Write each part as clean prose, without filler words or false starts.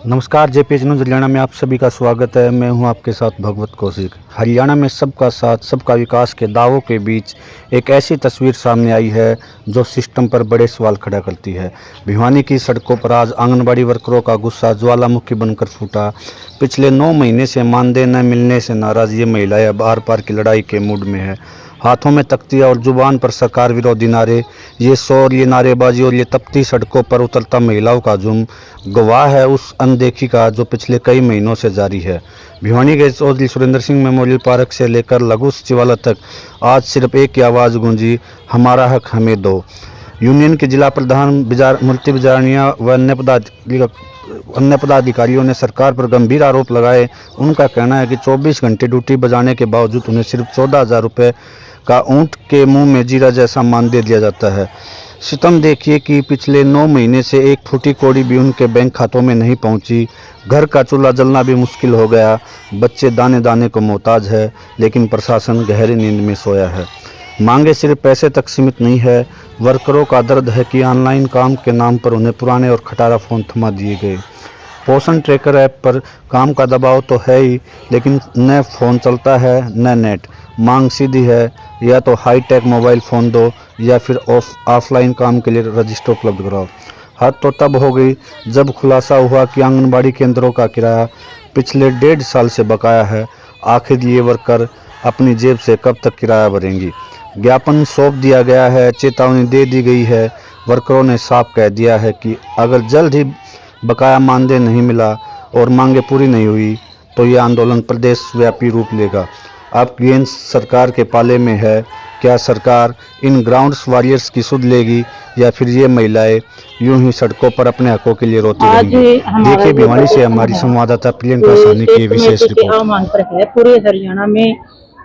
नमस्कार, JPH news Haryana में आप सभी का स्वागत है। मैं हूं आपके साथ भगवत कौशिक। हरियाणा में सबका साथ सबका विकास के दावों के बीच एक ऐसी तस्वीर सामने आई है जो सिस्टम पर बड़े सवाल खड़ा करती है। भिवानी की सड़कों पर आज आंगनबाड़ी वर्करों का गुस्सा ज्वालामुखी बनकर फूटा। पिछले 9 महीने से मानदेय न मिलने से नाराज ये महिलाएं अब आर पार की लड़ाई के मूड में है। हाथों में तख्तियां और जुबान पर सरकार विरोधी नारे, ये शोर, ये नारेबाजी और ये तपती सड़कों पर उतरता महिलाओं का जुर्म गवाह है उस अनदेखी का जो पिछले कई महीनों से जारी है। भिवानी के चौधरी सुरेंद्र सिंह मेमोरियल पार्क से लेकर लघु सचिवालय तक आज सिर्फ एक ही आवाज़ गूंजी, हमारा हक हमें दो। यूनियन के जिला प्रधान मूर्ति बिजारनिया व अन्य पदाधिकारियों ने सरकार पर गंभीर आरोप लगाए। उनका कहना है कि 24 घंटे ड्यूटी बजाने के बावजूद उन्हें सिर्फ 14,000 रुपये का ऊँट के मुंह में जीरा जैसा मानदेय दिया जाता है। सितम देखिए कि पिछले 9 महीने से एक फूटी कौड़ी भी उनके बैंक खातों में नहीं पहुंची। घर का चूल्हा जलना भी मुश्किल हो गया। बच्चे दाने दाने को मोहताज है, लेकिन प्रशासन गहरी नींद में सोया है। मांगे सिर्फ पैसे तक सीमित नहीं है। वर्करों का दर्द है कि ऑनलाइन काम के नाम पर उन्हें पुराने और खटारा फ़ोन थमा दिए गए। पोषण ट्रैकर ऐप पर काम का दबाव तो है ही, लेकिन न फ़ोन चलता है न नेट। मांग सीधी है, या तो हाईटेक मोबाइल फ़ोन दो या फिर ऑफलाइन काम के लिए रजिस्टर उपलब्ध कराओ। हद तो तब हो गई जब खुलासा हुआ कि आंगनबाड़ी केंद्रों का किराया पिछले 1.5 साल से बकाया है। आखिर ये वर्कर अपनी जेब से कब तक किराया भरेंगी? ज्ञापन सौंप दिया गया है, चेतावनी दे दी गई है। वर्करों ने साफ कह दिया है कि अगर जल्द ही बकाया मानदेय नहीं मिला और मांगे पूरी नहीं हुई तो ये आंदोलन प्रदेश व्यापी रूप लेगा। अब गेंद सरकार के पाले में है। क्या सरकार इन ग्राउंड्स वॉरियर्स की सुध लेगी या फिर ये महिलाएं यूं ही सड़कों पर अपने हकों के लिए रोती रहेंगी? देखिए, भिवानी से हमारी संवाददाता प्रियंका साहनी की विशेष रिपोर्ट। मांग पर है पूरे हरियाणा में,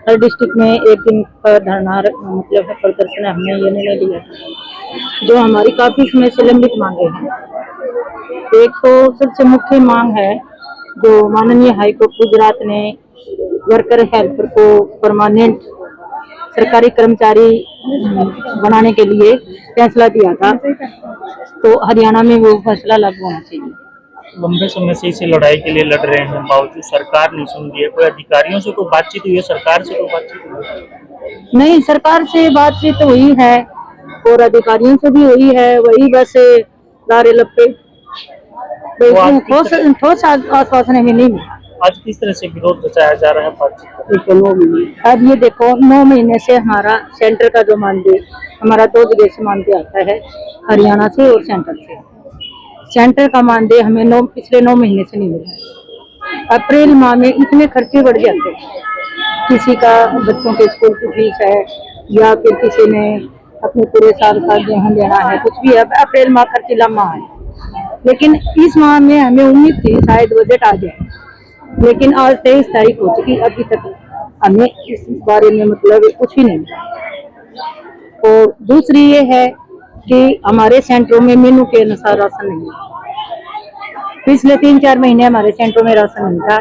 हर डिस्ट्रिक्ट में एक दिन का धरना मतलब है, प्रदर्शन हमने ये निर्णय लिया जो हमारी काफी समय से लंबित मांगे हैं। एक तो सबसे मुख्य मांग है जो माननीय हाईकोर्ट गुजरात ने वर्कर हेल्पर को परमानेंट सरकारी कर्मचारी बनाने के लिए फैसला दिया था, तो हरियाणा में वो फैसला लागू होना चाहिए। लंबे समय से इसे लड़ाई के लिए लड़ रहे हैं, बावजूद सरकार नहीं सुन रही है। कोई अधिकारियों से कोई बातचीत हुई है? सरकार से कोई बातचीत हुई है? नहीं, सरकार से बातचीत हुई है और अधिकारियों से भी हुई है। वही बस लारे लपे ठोस आश्वासन भी नहीं मिला। आज किस तरह से विरोध बचाया जा रहा है बातचीत? अब ये देखो, 9 महीने से हमारा सेंटर का जो मानदेय, हमारा 2 जगह से मानदेय आता है, हरियाणा से और सेंटर से। सेंटर का मानदेय हमें पिछले 9 महीने से नहीं मिला। अप्रैल माह में इतने खर्चे बढ़ जाते हैं, किसी का बच्चों के स्कूल की फीस है या फिर किसी ने अपने पूरे साल का गेहूं देना है, कुछ भी है। अप्रैल माह खर्चीला माह है, लेकिन इस माह में हमें उम्मीद थी शायद बजट आ जाए, लेकिन आज 23 तारीख हो चुकी, अभी तक हमें इस बारे में मतलब कुछ भी नहीं मिला। और दूसरी ये है कि हमारे सेंटरों में मेनू के अनुसार राशन नहीं है। पिछले 3-4 महीने हमारे सेंटरों में राशन नहीं था।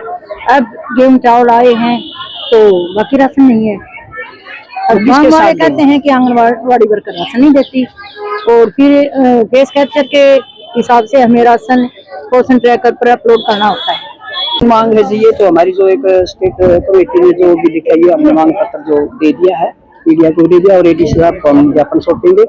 अब गेहूं चावल आए हैं तो बाकी राशन नहीं है। और गाँव वाले कहते हैं कि आंगनबाड़ी वर्कर राशन नहीं देती, और फिर फेस कैप्चर के हिसाब से हमें राशन पोषण ट्रैकर पर अपलोड करना होता है। मांग है जी, ये तो हमारी जो एक स्टेट कमेटी ने जो भी लिखा है, हमने मांग पत्र जो दे दिया है, मीडिया को दे दिया और एडीसी साहब को हम ज्ञापन सौंपेंगे।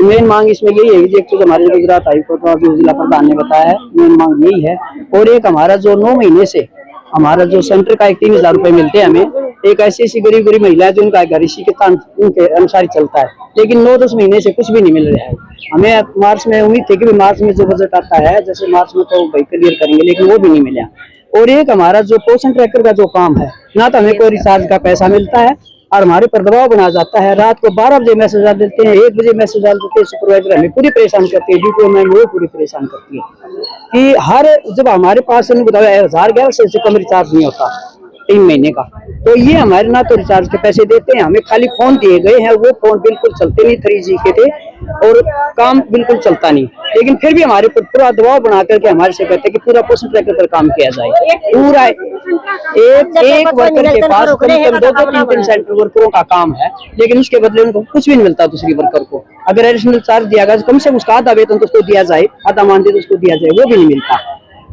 मेन मांग इसमें यही है कि एक तो हमारे गुजरात हाईकोर्ट का जो जिला प्रधान ने बताया है, मेन मांग यही है। और एक हमारा जो 9 महीने से हमारा जो सेंटर का 3,000 रुपये मिलते हैं हमें, एक ऐसी गरीब महिला है जो उनका घर इसी के उनके अनुसार ही चलता है, लेकिन 9-10 महीने से कुछ भी नहीं मिल रहा है। हमें मार्च में उम्मीद थी कि मार्च में जो बजट आता है, जैसे मार्च में तो भाई क्लियर करेंगे, लेकिन वो भी नहीं मिला। और एक हमारा जो पोषण ट्रैकर का जो काम है, ना तो हमें कोई रिचार्ज का पैसा मिलता है और हमारे पर दबाव बना जाता है। रात को 12 बजे मैसेज डाल देते हैं, 1 बजे मैसेज डाल देते हैं। सुपरवाइजर हमें पूरी परेशान करती है, ड्यूटी मैम वो पूरी परेशान करती है कि हर जब हमारे पास 1011 से कम रिचार्ज नहीं होता 3 महीने का, तो ये हमारे ना तो रिचार्ज के पैसे देते हैं, हमें खाली फोन दिए गए हैं, वो फोन बिल्कुल चलते नहीं, 3G के थे और काम बिल्कुल चलता नहीं। लेकिन फिर भी हमारे पर पूरा दबाव बना करके हमारे से कहते हैं कि पूरा पोषण ट्रैकर पर काम किया जाए। पूरा एक वर्कर के पास कम से कम 2-3 सेंटर वर्करों का काम है, लेकिन उसके बदले उनको कुछ भी नहीं मिलता। दूसरी वर्कर को अगर एडिशनल चार्ज दिया गया तो कम से कम उसका आधा वेतन तो उसको दिया जाए, आधा मानदेय तो उसको दिया जाए, वो भी नहीं मिलता।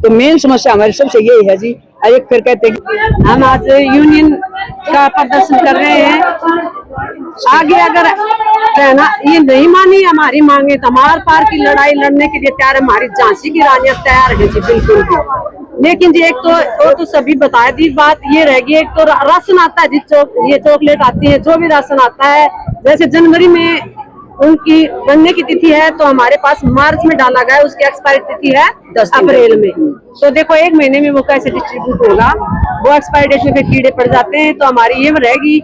तो मेन समस्या हमारी सबसे यही है जी। एक फिर कहते हैं हम आज यूनियन का प्रदर्शन कर रहे हैं। आगे अगर रहना ये नहीं मानी हमारी मांगे तो हमारे पार की लड़ाई लड़ने के लिए तैयार, हमारी झांसी की रानियां तैयार है जी बिल्कुल भी। लेकिन जी एक तो सभी बताया दी बात ये रहेगी, एक तो राशन आता है जी, ये चॉकलेट आती है, जो भी राशन आता है, जैसे जनवरी में उनकी बनने की तिथि है तो हमारे पास मार्च में डाला गया, उसकी एक्सपायरी तिथि है 10 अप्रैल में। तो देखो 1 महीने में वो कैसे डिस्ट्रीब्यूट होगा, वो एक्सपायरी डेट में फिर कीड़े पड़ जाते हैं। तो हमारी ये रहेगी,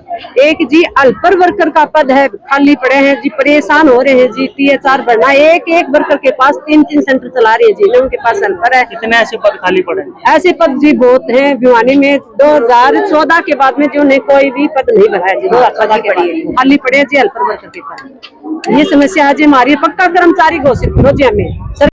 एक जी हेल्पर वर्कर का पद है, खाली पड़े हैं जी, परेशान हो रहे हैं जी। THR बढ़ना, एक वर्कर के पास 3 सेंटर चला रहे हैं जी, उनके पास हेल्पर है। कितने ऐसे पद खाली पड़े हैं? ऐसे पद जी बहुत हैं भिवानी में। 2014 के बाद में जो ने कोई भी पद नहीं भरा है जी, 2014 के बाद खाली पड़े हैं जी हेल्पर वर्कर के पद। ये समस्या है जी हमारी, पक्का कर्मचारी घोषित करो जी हमें।